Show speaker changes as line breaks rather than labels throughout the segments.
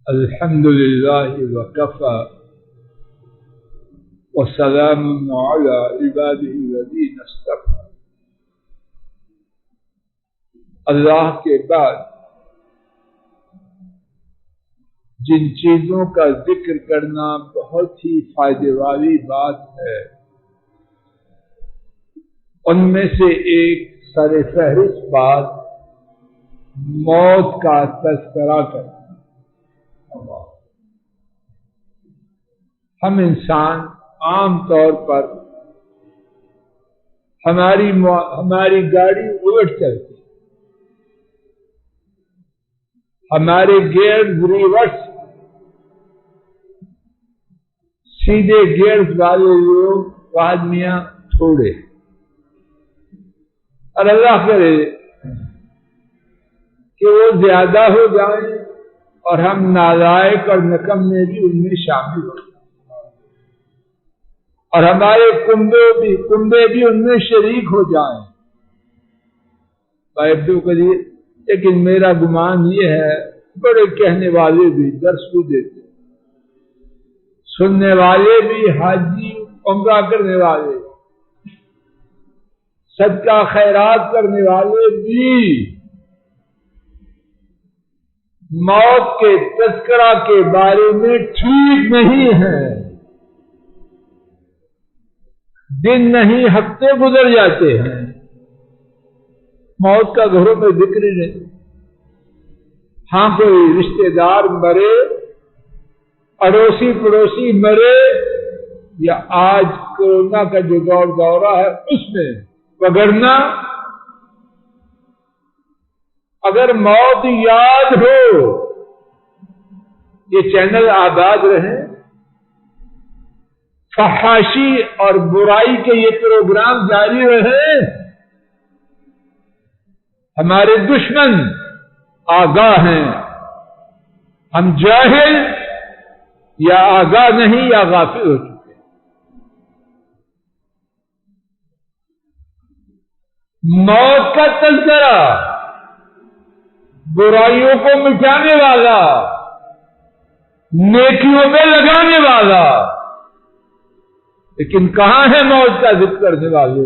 الحمد لله وكفى وسلام على عباده الذين اصطفى. اللہ کے بعد جن چیزوں کا ذکر کرنا بہت ہی فائدے والی بات ہے، ان میں سے ایک سر فہرست بات موت کا تذکرہ کرنا. ہم انسان عام طور پر ہماری گاڑی الٹ چلتی، ہمارے گیئر ریورس، سیدھے گیئرز والے لوگ آدمیاں تھوڑے، اور اللہ کرے کہ وہ زیادہ ہو جائیں اور ہم نالائق اور نکمے بھی ان میں شامل ہو، اور ہمارے کنبے بھی ان میں شریک ہو جائیں. بھائی عبد القدیر، لیکن میرا گمان یہ ہے بڑے کہنے والے بھی درس بھی دیتے، سننے والے بھی، حاجی عمرہ کرنے والے، صدقہ خیرات کرنے والے بھی موت کے تذکرہ کے بارے میں ٹھیک نہیں ہیں. دن نہیں ہفتے گزر جاتے ہیں، موت کا گھروں میں ذکر ہی نہیں. ہاں کوئی رشتہ دار مرے، اڑوسی پڑوسی مرے، یا آج کورونا کا جو دورہ ہے اس میں، وگرنہ اگر موت یاد ہو یہ چینل آباد رہیں، فحاشی اور برائی کے یہ پروگرام جاری رہے، ہمارے دشمن آگاہ ہیں، ہم جاہل یا آگاہ نہیں یا غافل ہو چکے. موت کا تذکرہ برائیوں کو مٹانے والا، نیکیوں پہ لگانے والا، لیکن کہاں ہے موت کا ذکر کرنے والے؟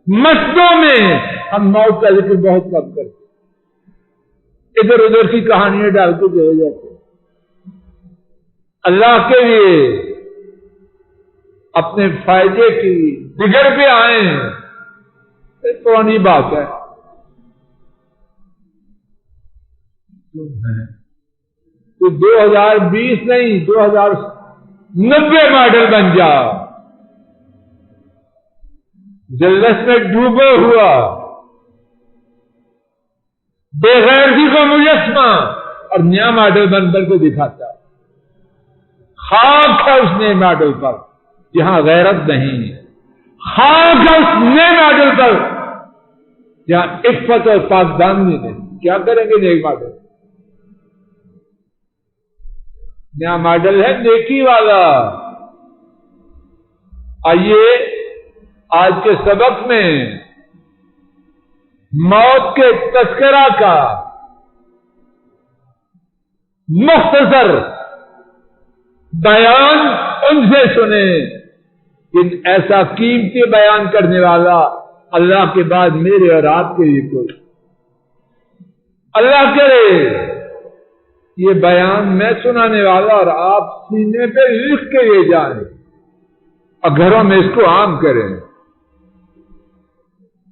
مسجدوں میں ہم موت کا ذکر بہت کم کرتے، ادھر ادھر کی کہانیاں ڈال کے چلے جاتے. اللہ کے لیے اپنے فائدے کی بگڑ پہ آئیں، یہ پرانی بات ہے. تو 2020 نہیں، 2090 ماڈل بن جا، جلس میں ڈوبے ہوا بے غیرتی کو مجسمہ اور نیا ماڈل بن کر کے دکھاتا. خاک ہے اس نئے ماڈل پر جہاں غیرت نہیں، خاک ہے اس نئے ماڈل پر جہاں عفت اور پاکدامنی نہیں. کیا کریں گے نئے ماڈل؟ نیا ماڈل ہے نیکی والا. آئیے آج کے سبق میں موت کے تذکرہ کا مختصر بیان ان سے سنیں کہ ایسا قیمتی بیان کرنے والا اللہ کے بعد میرے اور آپ کے لیے کوئی. اللہ کرے یہ بیان میں سنانے والا اور آپ سینے پہ لکھ کے لے جائیں اور گھروں میں اس کو عام کریں.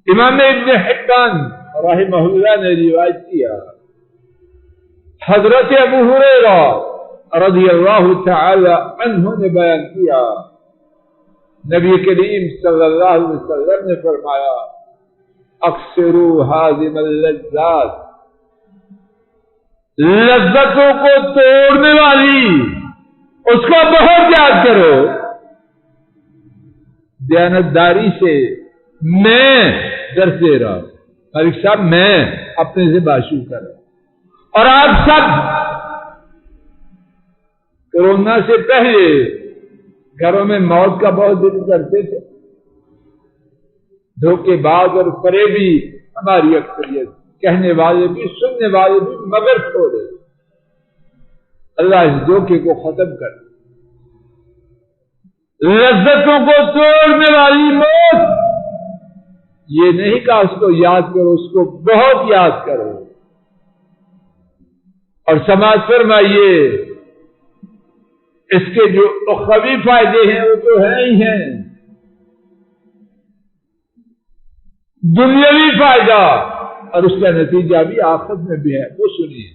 امام ابن حبان رحمہ اللہ نے روایت کیا، حضرت ابو ہریرہ رضی اللہ تعالی عنہ نے بیان کیا، نبی کریم صلی اللہ علیہ وسلم نے فرمایا، اکثروا ہاضم اللذات، لذتوں کو توڑنے والی اس کو بہت یاد کرو. دیانتداری سے میں درس دے رہا ہوں، ملک صاحب میں اپنے سے باشو کر رہا ہوں، اور آپ سب کورونا سے پہلے گھروں میں موت کا بہت ذکر کرتے تھے. دھوکے باز اور فریبی ہماری اکثریت، کہنے والے بھی سننے والے بھی مگر تھوڑے. اللہ اس دھوکے کو ختم کر دے۔ لذتوں کو توڑنے والی موت، یہ نہیں کہا اس کو یاد کرو، اس کو بہت یاد کرو۔ اور سماج فرمائیے اس کے جو اخروی فائدے ہیں وہ تو ہیں ہی ہیں، دنیاوی فائدہ اور اس کا نتیجہ بھی آخرت میں بھی ہے، وہ سنیے۔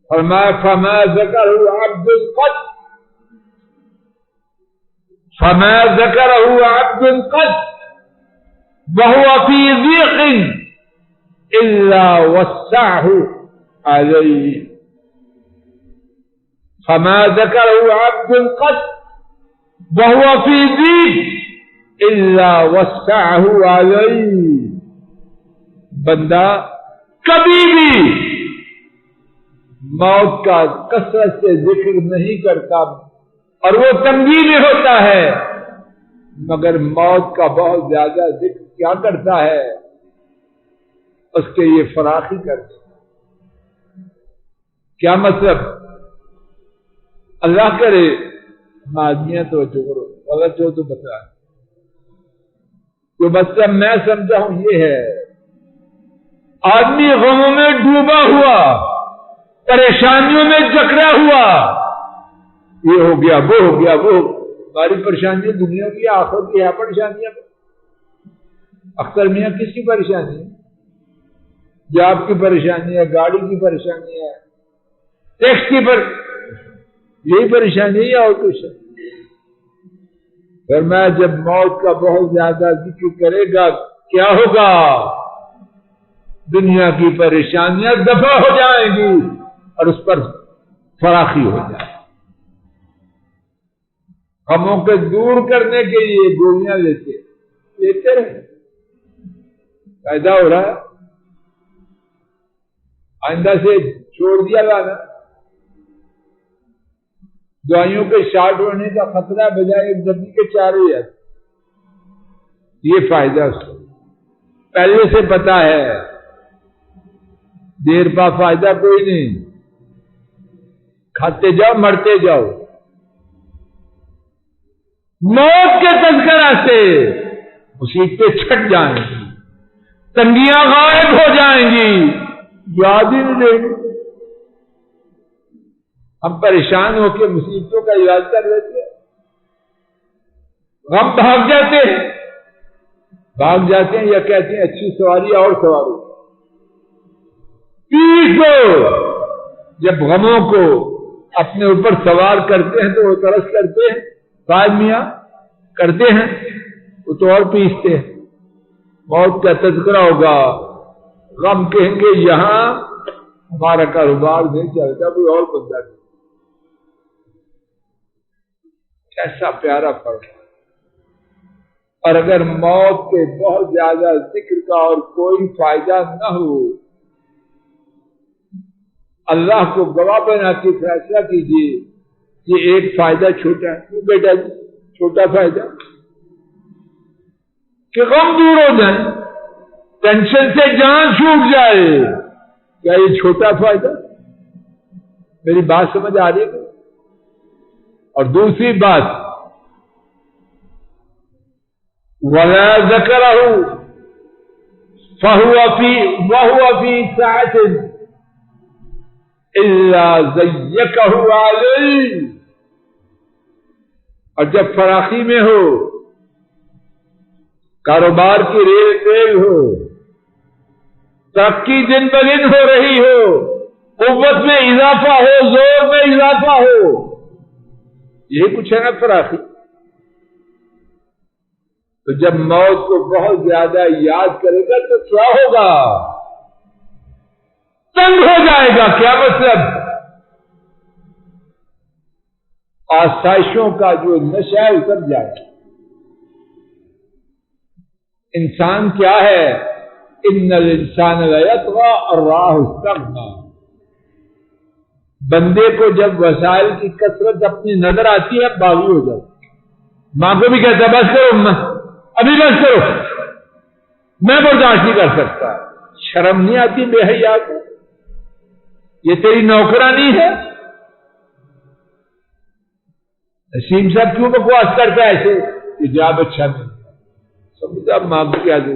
فرمایا فما ذکرہ عبد قط، فما ذکرہ عبد قط وهو في ضيق الا وسعه عليه، فما ذكره عبد قط وهو في ضيق الا وسعه عليه، بندہ کبھی بھی موت کا کثرت سے ذکر نہیں کرتا اور وہ تنگی میں ہوتا ہے، مگر موت کا بہت زیادہ ذکر کیا کرتا ہے، اس کے یہ فراخی کرتے ہیں۔ کیا مطلب؟ اللہ کرے آدمیاں تو کرو، غلط ہو تو بتا۔ جو مطلب میں سمجھا ہوں یہ ہے، آدمی غموں میں ڈوبا ہوا، پریشانیوں میں جکڑا ہوا، یہ ہو گیا وہ ہو گیا وہ، ہماری پریشانیاں دنیا کی آخرت کی ہے پریشانیاں۔ اختر میاں کس کی پریشانی ہے؟ جاب کی پریشانی ہے، گاڑی کی پریشانی ہے، ٹیکس کی یہی پریشانی ہے اور کچھ ہے؟ پھر میں جب موت کا بہت زیادہ ذکر کرے گا کیا ہوگا؟ دنیا کی پریشانیاں دفع ہو جائیں گی اور اس پر فراخی ہو جائے گی۔ غموں کو دور کرنے کے لیے گولیاں لیتے رہے، فائدہ ہو رہا ہے، آئندہ سے چھوڑ دیا لانا۔ دوائیوں کے شارٹ ہونے کا خطرہ بجائے ایک دبی کے 4 ہی ہے، یہ فائدہ اس کو پہلے سے پتا ہے، دیر پا فائدہ کوئی نہیں، کھاتے جاؤ مرتے جاؤ۔ موت کے تذکرہ سے مصیبتیں چھٹ جائیں گی، تنگیاں غائب ہو جائیں گی، یاد ہی نہیں رہے گی۔ ہم پریشان ہو کے مصیبتوں کا علاج کر لیتے ہیں، غم بھاگ جاتے ہیں یا کہتے ہیں اچھی سواری اور سواری۔ پیس دو، جب غموں کو اپنے اوپر سوار کرتے ہیں تو وہ ترس کرتے ہیں، فائد میاں کرتے ہیں، وہ تو اور پیستے ہیں۔ موت کا تذکرہ ہوگا، غم کہیں گے یہاں ہمارا کاروبار نہیں چلتا، کوئی اور بندہ نہیں۔ کیسا پیارا فرق ہے۔ اور اگر موت کے بہت زیادہ ذکر کا اور کوئی فائدہ نہ ہو، اللہ کو گواہ بنا کے فیصلہ کیجیے یہ ایک فائدہ چھوٹا ہے، کیوں بیٹا جی چھوٹا فائدہ؟ کہ غم دور ہو جائے، ٹینشن سے جان چھوٹ جائے، کیا یہ چھوٹا فائدہ؟ میری بات سمجھ آ رہی ہے؟ اور دوسری بات، وَلَا ذَكَرَهُ وَهُوَ فِي سَعَةٍ إِلَّا زَيَّكَهُ عَلَيْهِ، اور جب فراخی میں ہو، کاروبار کی ریل تیز ہو، ترقی دن بدن ہو رہی ہو، قوت میں اضافہ ہو، زور میں اضافہ ہو، یہ کچھ ہے نا فراخی۔ تو جب موت کو بہت زیادہ یاد کرے گا تو کیا ہوگا؟ تنگ ہو جائے گا۔ کیا مطلب؟ آسائشوں کا جو نشہ ہے اتر جائے گا۔ انسان کیا ہے؟ ان الانسان لیطغی ان رآہ استغنی، بندے کو جب وسائل کی کثرت اپنی نظر آتی ہے باغی ہو جاتا ہے۔ ماں کو بھی کہتا ہے بس کرو اماں، ابھی بس کرو، میں برداشت نہیں کر سکتا۔ شرم نہیں آتی بے حیا کو؟ یہ تیری نوکرانی ہے؟ نسیم صاحب کیوں بکواس کرتا ہے ایسے کہ جاب اچھا نہیں سمجھا ماں کو کیا دے؟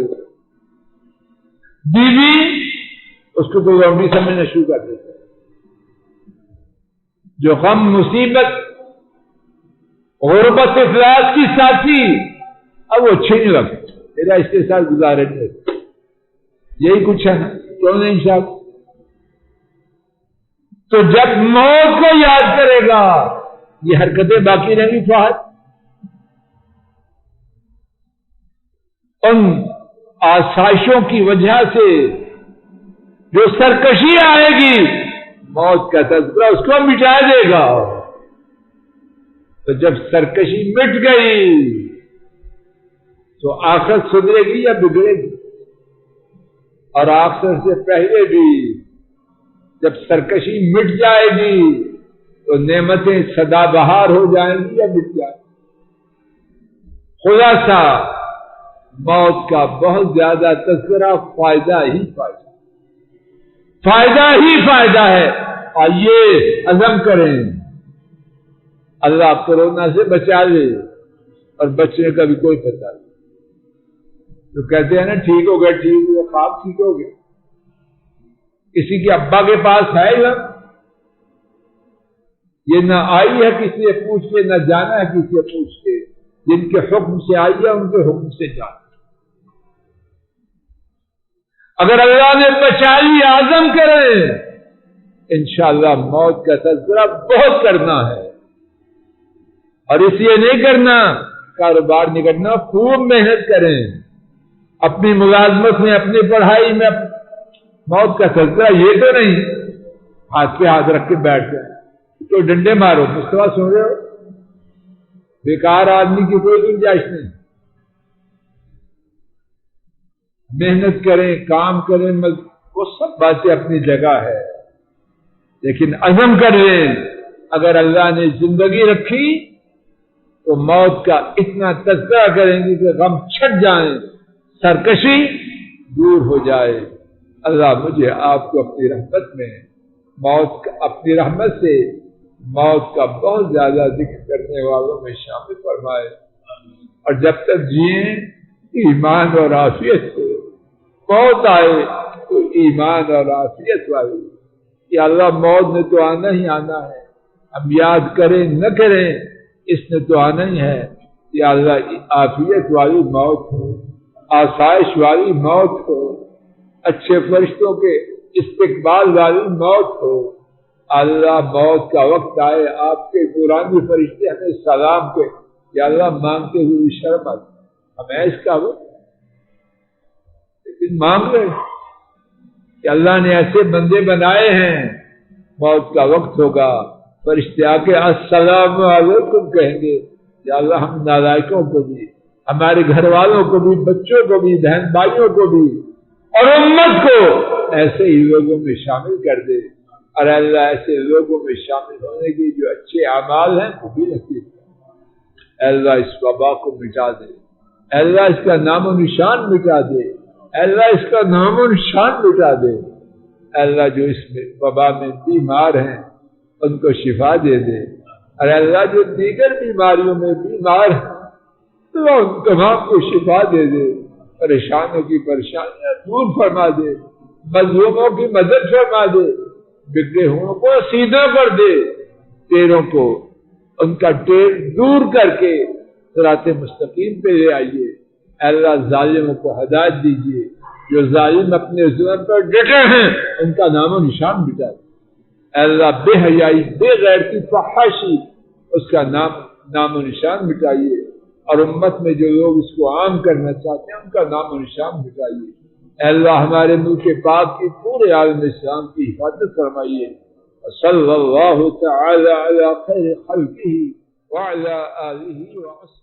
بیوی اس کو کوئی روٹی سمجھنا شروع کر دیتا ہے. جو غم مصیبت غربت افلاس کی ساتھی اب وہ اچھے نہیں لگتے، میرا اس کے ساتھ گزارے نہیں ہوتے. یہی کچھ ہے نا، کیوں نہیں صاحب؟ تو جب موت کو یاد کرے گا یہ حرکتیں باقی رہیں گی. فہد ان آسائشوں کی وجہ سے جو سرکشی آئے گی موت کا تذکرہ اس کو مٹا دے گا. تو جب سرکشی مٹ گئی تو آخرت سدھرے گی یا بگڑے گی؟ اور آخرت سے پہلے بھی جب سرکشی مٹ جائے گی تو نعمتیں سدا بہار ہو جائیں گی یا مٹ جائیں گی؟ خلاصہ موت کا بہت زیادہ تذکرہ فائدہ ہی فائدہ ہے. آئیے عزم کریں اللہ کورونا سے بچا لے، اور بچنے کا بھی کوئی پتہ نہیں. تو کہتے ہیں نا ٹھیک ہو گیا، ٹھیک ہو گیا، خواب ٹھیک ہو گیا. کسی کے ابا کے پاس ہے نا، یہ نہ آئی ہے کسی سے پوچھ کے، نہ جانا ہے کسی سے پوچھ کے. جن کے حکم سے آئی ہے ان کے حکم سے جانا. اگر اللہ نے بچا لی عزم کریں انشاءاللہ موت کا تذکرہ بہت کرنا ہے. اور اس لیے نہیں کرنا کاروبار نہیں کرنا، خوب محنت کریں اپنی ملازمت میں، اپنی پڑھائی میں. موت کا تذکرہ یہ تو نہیں ہاتھ پہ ہاتھ رکھ کے بیٹھ جائیں تو ڈنڈے مارو. مصطفیٰ سن رہے ہو؟ بیکار آدمی کی کوئی گنجائش نہیں. محنت کریں، کام کریں، وہ سب باتیں اپنی جگہ ہے، لیکن عزم کر لیں اگر اللہ نے زندگی رکھی تو موت کا اتنا تذکرہ کریں گے کہ غم چھٹ جائیں، سرکشی دور ہو جائے. اللہ مجھے آپ کو اپنی رحمت میں اپنی رحمت سے موت کا بہت زیادہ ذکر کرنے والوں میں شامل فرمائے. اور جب تک جئیں ایمان اور عافیت سے، موت آئے تو ایمان اور عافیت والی. یا اللہ موت نے تو آنا ہی آنا ہے، اب یاد کریں نہ کریں اس نے تو آنا ہی ہے. یا اللہ عافیت والی موت ہو، آسائش والی موت ہو، اچھے فرشتوں کے استقبال والی موت ہو. اللہ موت کا وقت آئے آپ کے قرآنی فرشتے ہمیں سلام کے یا اللہ مانگتے ہوئے شرم آتی ہمیں اس کا وقت، لیکن مانگ رہے کہ اللہ نے ایسے بندے بنائے ہیں موت کا وقت ہوگا فرشتے آ کے السلام علیکم کہیں گے. یا اللہ ہم نالائقوں کو بھی، ہمارے گھر والوں کو بھی، بچوں کو بھی، بہن بھائیوں کو بھی اور امت کو ایسے ہی لوگوں میں شامل کر دے. اور اللہ ایسے لوگوں میں شامل ہونے کی جو اچھے اعمال ہیں وہ بھی نصیب کر. اللہ اس وبا کو مٹا دے، اللہ اس کا نام و نشان مٹا دے، اللہ اس کا نام و نشان مٹا دے. اللہ جو اس میں وبا میں بیمار ہیں ان کو شفا دے دے. اور اللہ جو دیگر بیماریوں میں بیمار ہیں تو ان تمام کو شفا دے دے. پریشانوں کی پریشانیاں دور فرما دے، مظلوموں کی مدد فرما دے، بگڑے ہوں کو سیدھا کر دے، ٹیروں کو ان کا ٹیر دور کر کے صراط مستقیم پہ لے آئیے. اللہ ظالموں کو ہدایت دیجیے، جو ظالم اپنے ظلم پر ڈٹے ہیں ان کا نام و نشان مٹا دے. اللہ بے حیائی، بے غیرتی، فحاشی اس کا نام و نشان مٹائیے. اور امت میں جو لوگ اس کو عام کرنا چاہتے ہیں ان کا نام و نشان مٹائیے. اللہ ہمارے ملک پاک کی پورے عالم اسلام کی حفاظت فرمائیے. صلی اللہ تعالی علی خیر خلقہ وعلی آلہ وصحبہ.